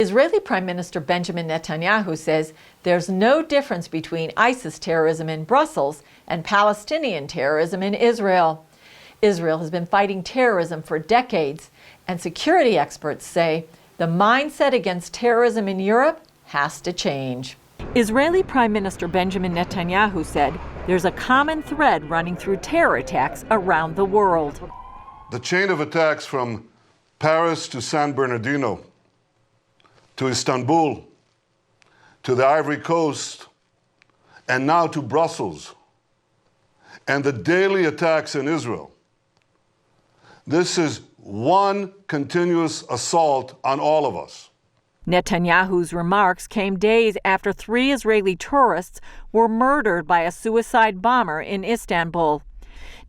Israeli Prime Minister Benjamin Netanyahu says there's no difference between ISIS terrorism in Brussels and Palestinian terrorism in Israel. Israel has been fighting terrorism for decades, and security experts say the mindset against terrorism in Europe has to change. Israeli Prime Minister Benjamin Netanyahu said there's a common thread running through terror attacks around the world. The chain of attacks from Paris to San Bernardino, to Istanbul, to the Ivory Coast, and now to Brussels, and the daily attacks in Israel. This is one continuous assault on all of us. Netanyahu's remarks came days after 3 Israeli tourists were murdered by a suicide bomber in Istanbul.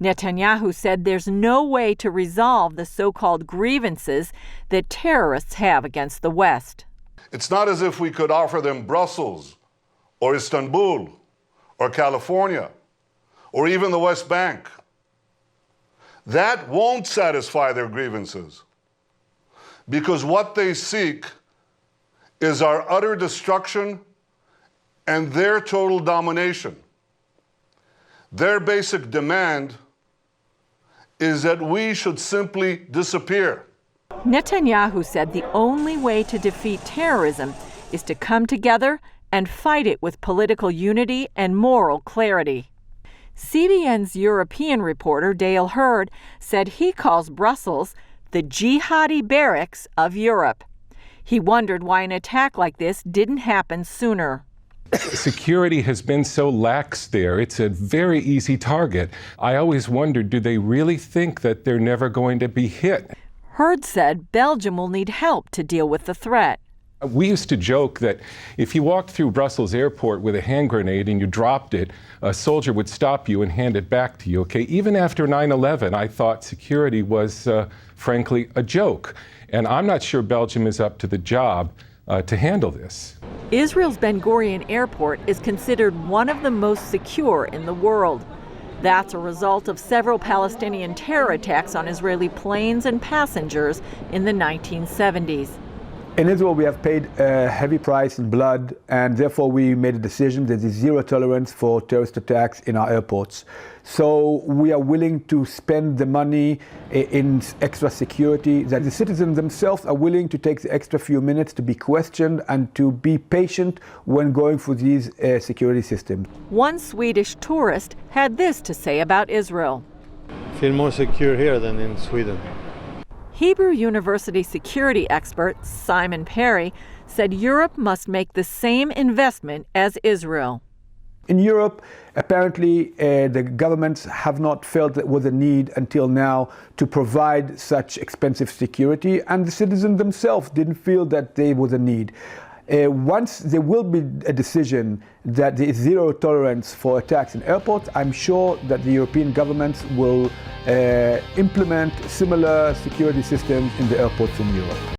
Netanyahu said there's no way to resolve the so-called grievances that terrorists have against the West. It's not as if we could offer them Brussels or Istanbul or California or even the West Bank. That won't satisfy their grievances, because what they seek is our utter destruction and their total domination. Their basic demand is that we should simply disappear. Netanyahu said the only way to defeat terrorism is to come together and fight it with political unity and moral clarity. CBN's European reporter Dale Hurd said he calls Brussels the jihadi barracks of Europe. He wondered why an attack like this didn't happen sooner. Security has been so lax there. It's a very easy target. I always wondered, do they really think that they're never going to be hit? Hurd said Belgium will need help to deal with the threat. We used to joke that if you walked through Brussels airport with a hand grenade and you dropped it, a soldier would stop you and hand it back to you, okay? Even after 9/11, I thought security was, frankly, a joke. And I'm not sure Belgium is up to the job to handle this. Israel's Ben Gurion Airport is considered one of the most secure in the world. That's a result of several Palestinian terror attacks on Israeli planes and passengers in the 1970s. In Israel, we have paid a heavy price in blood, and therefore we made a decision that there's zero tolerance for terrorist attacks in our airports. So we are willing to spend the money in extra security, that the citizens themselves are willing to take the extra few minutes to be questioned and to be patient when going through these security systems. One Swedish tourist had this to say about Israel. I feel more secure here than in Sweden. Hebrew University security expert Simon Perry said Europe must make the same investment as Israel. In Europe, apparently, the governments have not felt there was a need until now to provide such expensive security, and the citizens themselves didn't feel that there was a need. Once there will be a decision that there is zero tolerance for attacks in airports, I'm sure that the European governments will implement similar security systems in the airports in Europe.